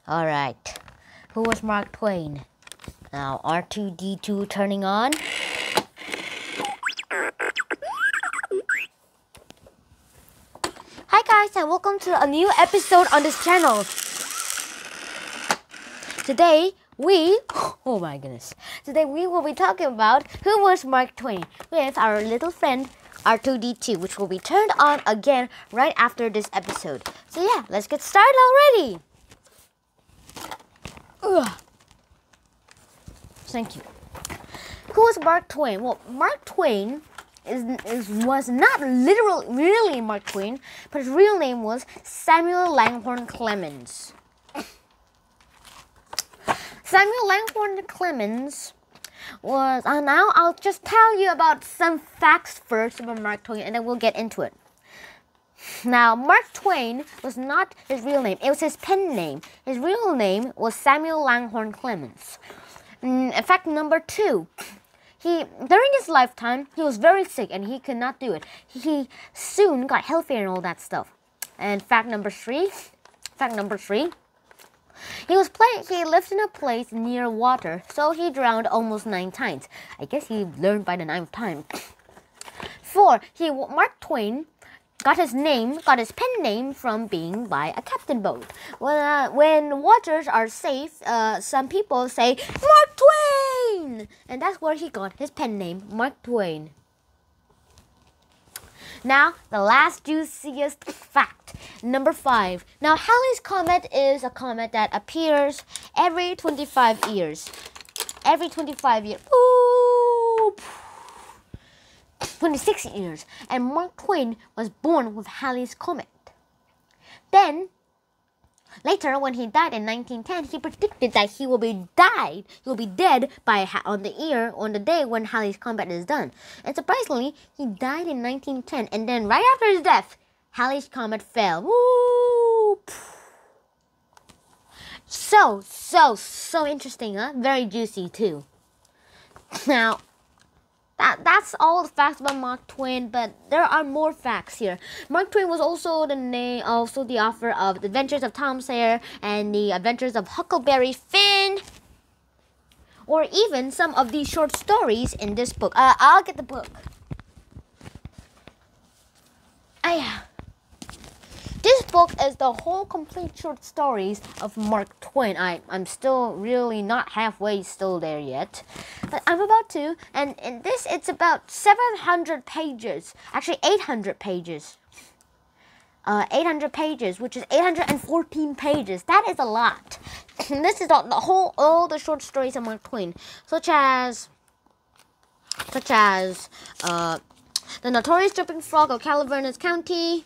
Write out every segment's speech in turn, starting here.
Alright. Who was Mark Twain? Now R2D2 turning on. Hi guys, and welcome to a new episode on this channel. Today we will be talking about who was Mark Twain with our little friend R2D2, which will be turned on again right after this episode. So yeah, let's get started already. Ugh. Thank you. Who was Mark Twain? Well, Mark Twain was not really Mark Twain, but his real name was Samuel Langhorne Clemens. Samuel Langhorne Clemens was, now I'll just tell you about some facts first about Mark Twain, and then we'll get into it. Now, Mark Twain was not his real name. It was his pen name. His real name was Samuel Langhorne Clemens. Fact number 2. During his lifetime, he was very sick and he could not do it. He soon got healthier and all that stuff. And fact number 3. He lived in a place near water, so he drowned almost 9 times. I guess he learned by the 9th time. 4. Mark Twain got his pen name from being by a captain boat. When waters are safe, some people say Mark Twain, and that's where he got his pen name, Mark Twain. Now, the last juiciest fact, number 5. Now, Halley's Comet is a comet that appears every 25 years. Every 25 years. Ooh! 26 years. And Mark Twain was born with Halley's Comet. Then, later, when he died in 1910, he predicted that he will be dead on the day when Halley's Comet is done. And surprisingly, he died in 1910, and then right after his death, Halley's Comet fell. Woo! So interesting, huh? Very juicy too. Now, that's all the facts about Mark Twain, but there are more facts here. Mark Twain was also the author of The Adventures of Tom Sawyer and The Adventures of Huckleberry Finn, or even some of these short stories in this book. I'll get the book. This book is the whole complete short stories of Mark Twain. I'm still really not halfway still there yet, but I'm about to. And in this, it's about 700 pages. Actually, 800 pages. 800 pages, which is 814 pages. That is a lot. And this is all the short stories of Mark Twain, such as The Notorious Dripping Frog of Calaveras County,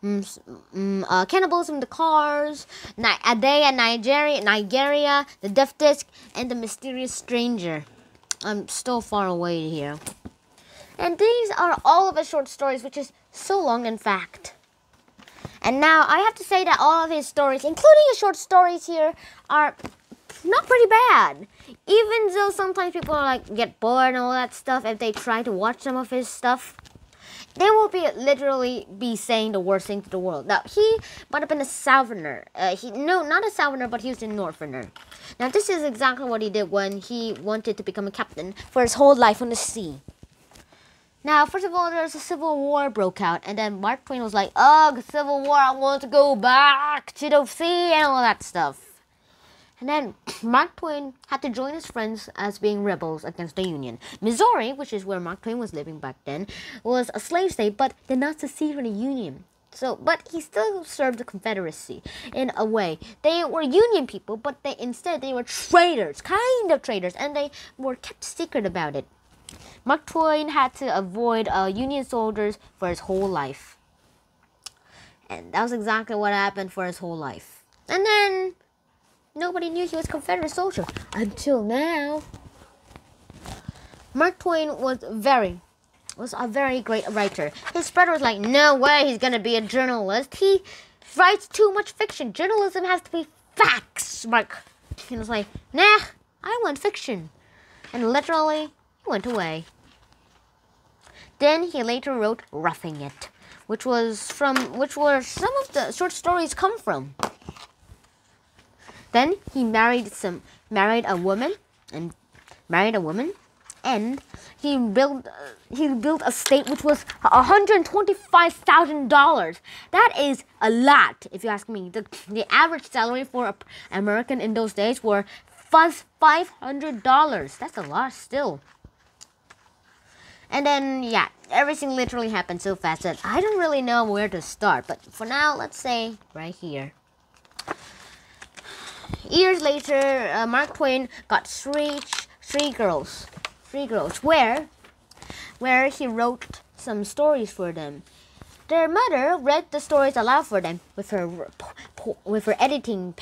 Cannibalism in the Cars, A Day in Nigeria, The Death Disc, and The Mysterious Stranger. I'm still far away here. And these are all of his short stories, which is so long in fact. And now I have to say that all of his stories, including his short stories here, are not pretty bad. Even though sometimes people get bored and all that stuff if they try to watch some of his stuff. They will literally be saying the worst thing to the world. Now, he might have been a southerner. Not a southerner, but he was a northerner. Now, this is exactly what he did when he wanted to become a captain for his whole life on the sea. Now, first of all, there's a civil war broke out, and then Mark Twain was like, "Ugh, Civil War, I want to go back to the sea," and all that stuff. And then Mark Twain had to join his friends as being rebels against the Union. Missouri, which is where Mark Twain was living back then, was a slave state, but did not secede from the Union. But he still served the Confederacy in a way. They were Union people, but instead they were traitors, kind of traitors, and they were kept secret about it. Mark Twain had to avoid Union soldiers for his whole life. And that was exactly what happened for his whole life. And then nobody knew he was a Confederate soldier until now. Mark Twain was a very great writer. His brother was like, "No way, he's gonna be a journalist. He writes too much fiction. Journalism has to be facts." Mark Twain was like, "Nah, I want fiction." And literally, he went away. Then he later wrote Roughing It, which were some of the short stories come from. Then he married a woman, and he built a state which was $125,000. That is a lot, if you ask me. The average salary for American in those days were $500. That's a lot still. And then, yeah, everything literally happened so fast that I don't really know where to start. But for now, let's say right here. Years later, Mark Twain got three girls, where he wrote some stories for them. Their mother read the stories aloud for them with her editing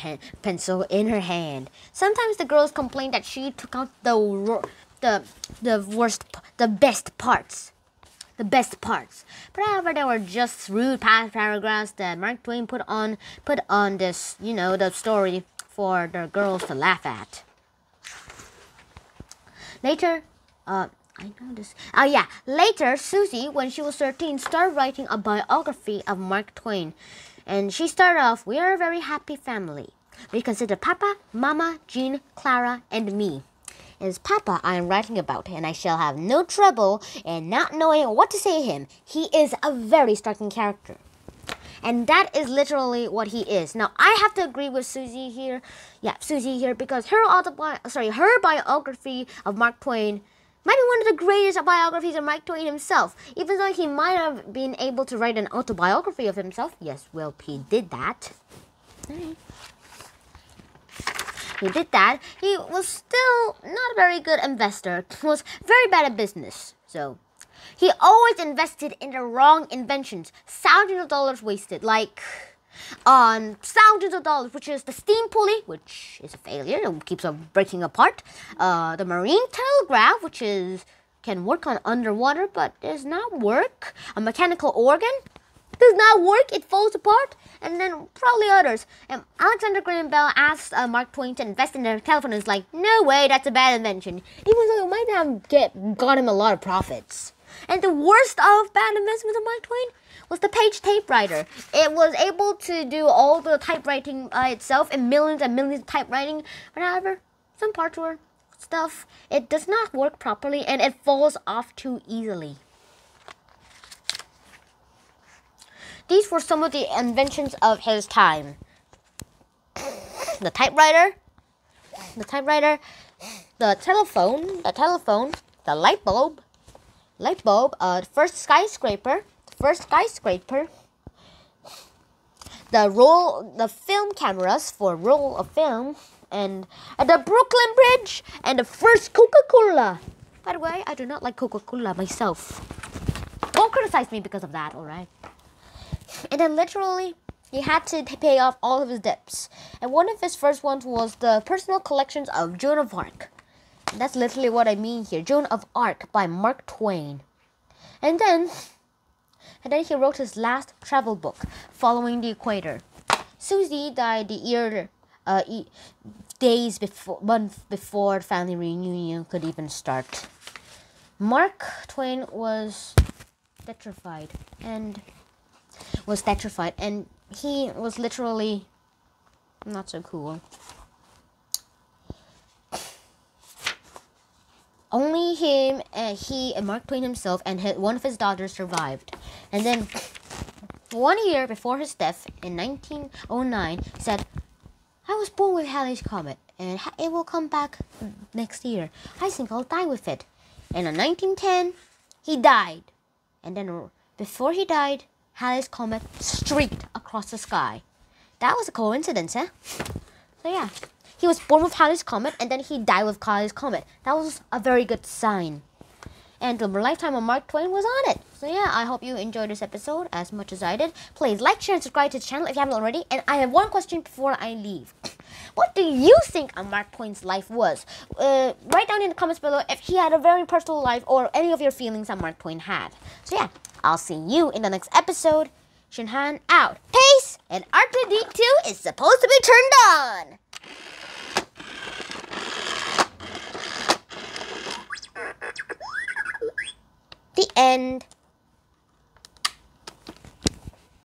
pencil in her hand. Sometimes the girls complained that she took out the best parts. But however, they were just rude paragraphs that Mark Twain put on this, the story for the girls to laugh at. Later, Later, Susie, when she was 13, started writing a biography of Mark Twain. And she started off, "We are a very happy family. We consider Papa, Mama, Jean, Clara, and me. It is Papa I am writing about, and I shall have no trouble in not knowing what to say to him. He is a very striking character." And that is literally what he is. Now, I have to agree with Susie here. Yeah, Susie here, because her biography of Mark Twain might be one of the greatest biographies of Mark Twain himself. Even though he might have been able to write an autobiography of himself. Yes, well, he did that. He did that. He was still not a very good investor. He was very bad at business. So he always invested in the wrong inventions. Thousands of dollars wasted, like on thousands of dollars, which is the steam pulley, which is a failure and keeps on breaking apart. The marine telegraph, which can work on underwater but does not work. A mechanical organ does not work, it falls apart. And then probably others. And Alexander Graham Bell asked Mark Twain to invest in their telephone. He's like, "No way, that's a bad invention," even though it might have got him a lot of profits. And the worst of bad investments of Mark Twain was the page typewriter. It was able to do all the typewriting by itself and millions of typewriting. But however, some parts were stuff. It does not work properly and it falls off too easily. These were some of the inventions of his time. The typewriter, the telephone, the light bulb, first skyscraper, the film cameras for roll of film, and the Brooklyn Bridge, and the first Coca-Cola. By the way, I do not like Coca-Cola myself. Don't criticize me because of that, alright? And then literally, he had to pay off all of his debts. And one of his first ones was the personal collections of Joan of Arc. And that's literally what I mean here. Joan of Arc by Mark Twain. And then he wrote his last travel book, Following the Equator. Susie died months before the family reunion could even start. Mark Twain was petrified, and he was literally not so cool. Only him and Mark Twain himself and one of his daughters survived. And then 1 year before his death in 1909, he said, "I was born with Halley's Comet and it will come back next year. I think I'll die with it." And in 1910, he died. And then before he died, Halley's Comet streaked across the sky. That was a coincidence, eh? So yeah, he was born with Halley's Comet and then he died with Halley's Comet. That was a very good sign. And the lifetime of Mark Twain was on it. So yeah, I hope you enjoyed this episode as much as I did. Please like, share, and subscribe to the channel if you haven't already. And I have one question before I leave. What do you think of Mark Twain's life was? Write down in the comments below if he had a very personal life or any of your feelings that Mark Twain had. So yeah, I'll see you in the next episode. Shinhan out. Peace! And R2-D2 is supposed to be turned on. The end.